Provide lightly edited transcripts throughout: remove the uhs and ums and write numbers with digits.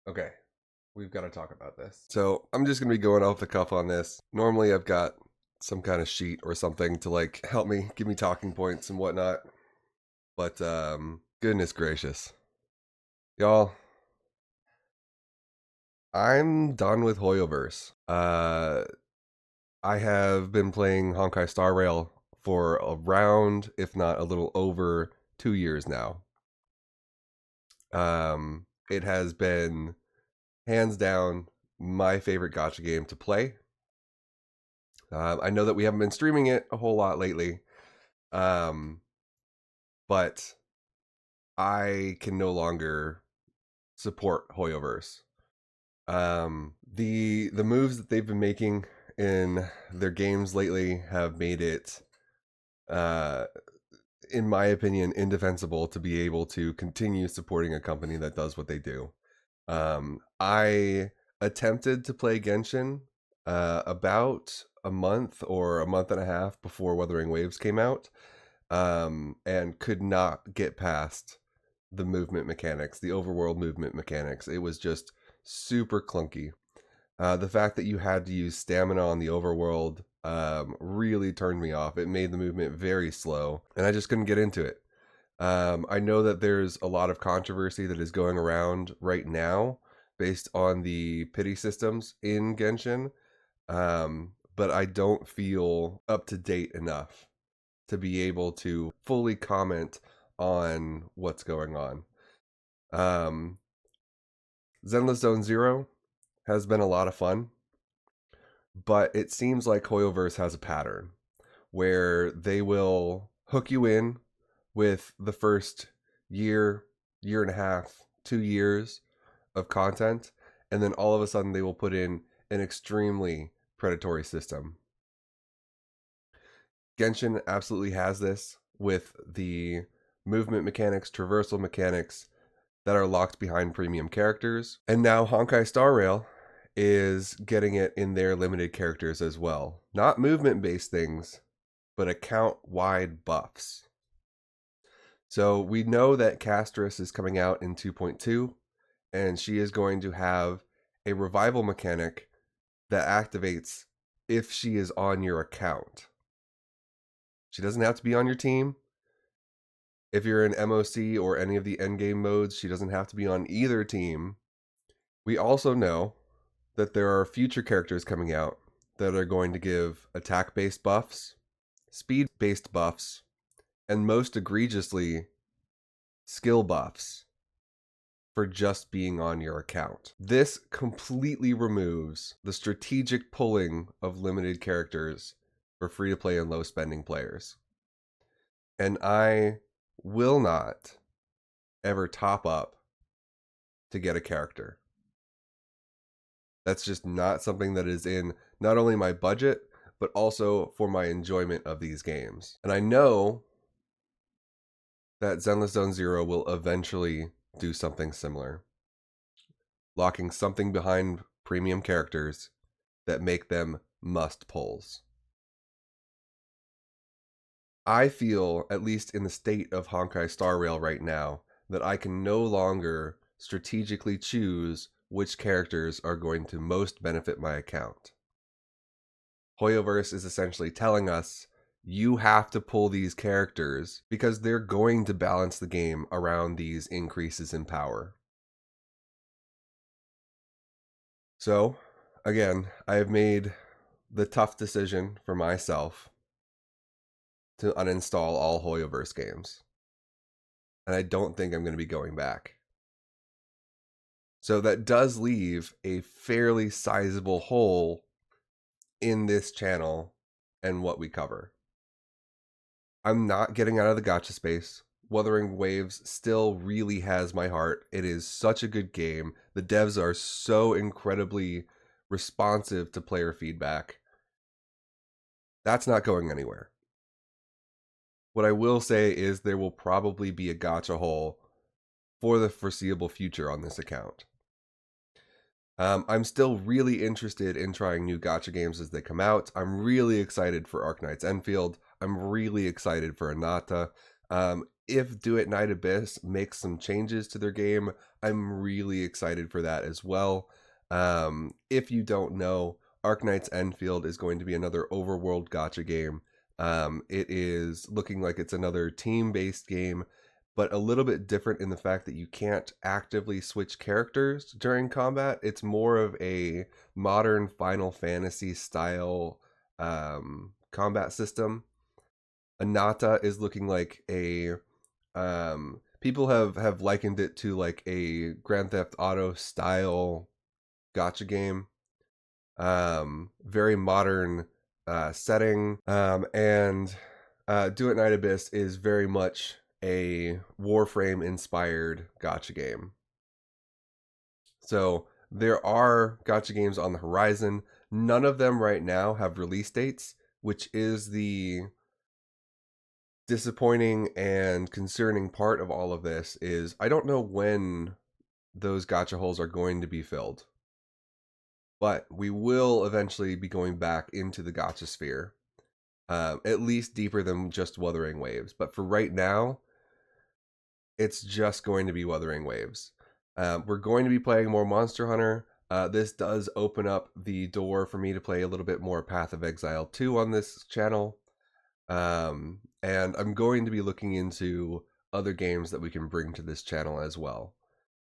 Okay, we've got to talk about this. So I'm just going to be going off the cuff on this. Normally I've got some kind of sheet or something to like help me, give me talking points and whatnot. But goodness gracious. Y'all, I'm done with Hoyoverse. I have been playing Honkai Star Rail for around, if not a little over 2 years now. It has been hands down my favorite gacha game to play. I know that we haven't been streaming it a whole lot lately, but I can no longer support Hoyoverse. The moves that they've been making in their games lately have made it, in my opinion, indefensible to be able to continue supporting a company that does what they do. I attempted to play Genshin about a month or a month and a half before Wuthering Waves came out, and could not get past the movement mechanics, the overworld movement mechanics. It was just super clunky. The fact that you had to use stamina on the overworld really turned me off. It made the movement very slow, and I just couldn't get into it. I know that there's a lot of controversy that is going around right now based on the pity systems in Genshin, but I don't feel up to date enough to be able to fully comment on what's going on. Zenless Zone Zero has been a lot of fun, but it seems like Hoyoverse has a pattern where they will hook you in with the first year, year and a half, 2 years of content, and then all of a sudden they will put in an extremely predatory system. Genshin absolutely has this with the movement mechanics, traversal mechanics that are locked behind premium characters. And now Honkai Star Rail is getting it in their limited characters as well. Not movement-based things, but account-wide buffs. So we know that Castris is coming out in 2.2, and she is going to have a revival mechanic that activates if she is on your account. She doesn't have to be on your team. If you're in MOC or any of the endgame modes, she doesn't have to be on either team. We also know that there are future characters coming out that are going to give attack-based buffs, speed-based buffs, and most egregiously, skill buffs for just being on your account. This completely removes the strategic pulling of limited characters for free-to-play and low-spending players. And I will not ever top up to get a character. That's just not something that is in not only my budget, but also for my enjoyment of these games. And I know that Zenless Zone Zero will eventually do something similar, locking something behind premium characters that make them must pulls. I feel, at least in the state of Honkai Star Rail right now, that I can no longer strategically choose which characters are going to most benefit my account. Hoyoverse is essentially telling us you have to pull these characters because they're going to balance the game around these increases in power. So, again, I have made the tough decision for myself to uninstall all Hoyoverse games. And I don't think I'm going to be going back. So that does leave a fairly sizable hole in this channel and what we cover. I'm not getting out of the gacha space. Wuthering Waves still really has my heart. It is such a good game. The devs are so incredibly responsive to player feedback. That's not going anywhere. What I will say is there will probably be a gacha hole for the foreseeable future on this account. I'm still really interested in trying new gacha games as they come out. I'm really excited for Arknight's Enfield. I'm really excited for Anata. If Do It Night Abyss makes some changes to their game, I'm really excited for that as well. If you don't know, Arknight's Enfield is going to be another overworld gacha game. It is looking like it's another team-based game, but a little bit different in the fact that you can't actively switch characters during combat. It's more of a modern Final Fantasy style combat system. Anata is looking like a people have likened it to like a Grand Theft Auto style gacha game. Very modern setting. And Do It Night Abyss is very much a Warframe inspired gacha game. So there are gacha games on the horizon. None of them right now have release dates, which is the disappointing and concerning part of all of this. Is I don't know when those gacha holes are going to be filled, but we will eventually be going back into the gacha sphere, at least deeper than just Wuthering Waves. But for right now, it's just going to be Wuthering Waves. We're going to be playing more Monster Hunter. This does open up the door for me to play a little bit more Path of Exile 2 on this channel. And I'm going to be looking into other games that we can bring to this channel as well.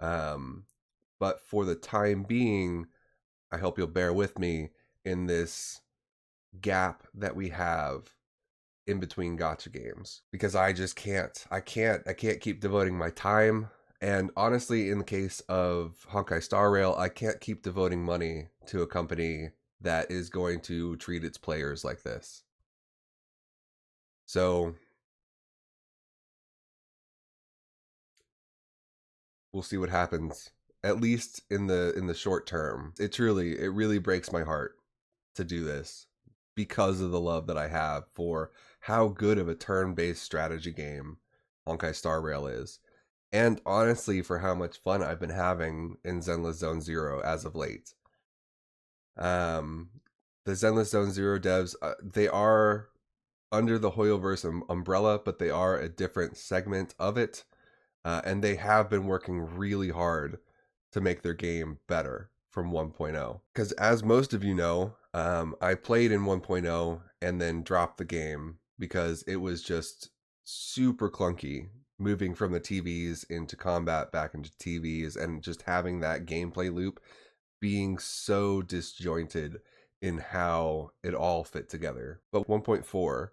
But for the time being, I hope you'll bear with me in this gap that we have in between gacha games, because I just can't keep devoting my time. And honestly, in the case of Honkai Star Rail, I can't keep devoting money to a company that is going to treat its players like this. So we'll see what happens, at least in the short term. It really breaks my heart to do this because of the love that I have for how good of a turn-based strategy game Honkai Star Rail is. And honestly, for how much fun I've been having in Zenless Zone Zero as of late. The Zenless Zone Zero devs, they are under the Hoyoverse umbrella, but they are a different segment of it. And they have been working really hard to make their game better from 1.0. Because as most of you know, I played in 1.0 and then dropped the game because it was just super clunky, moving from the TVs into combat back into TVs, and just having that gameplay loop being so disjointed in how it all fit together. But 1.4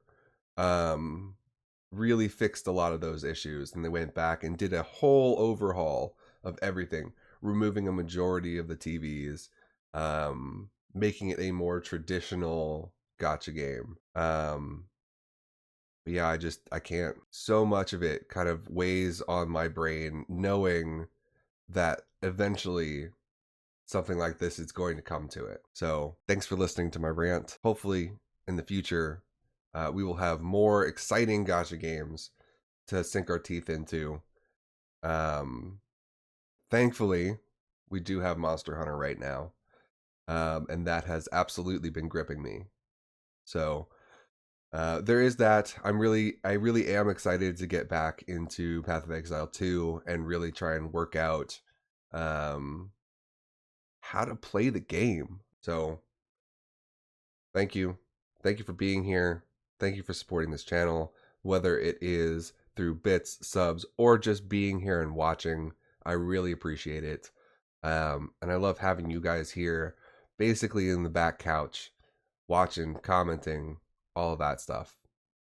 really fixed a lot of those issues, and they went back and did a whole overhaul of everything, removing a majority of the TVs, making it a more traditional gacha game. But yeah, I can't. So much of it kind of weighs on my brain, knowing that eventually something like this is going to come to it. So thanks for listening to my rant. Hopefully in the future, we will have more exciting gacha games to sink our teeth into. Thankfully, we do have Monster Hunter right now, and that has absolutely been gripping me. So there is that. I really am excited to get back into Path of Exile 2 and really try and work out how to play the game. So thank you for being here. Thank you for supporting this channel, whether it is through bits, subs, or just being here and watching. I really appreciate it. And I love having you guys here, basically in the back couch, watching, commenting, all of that stuff.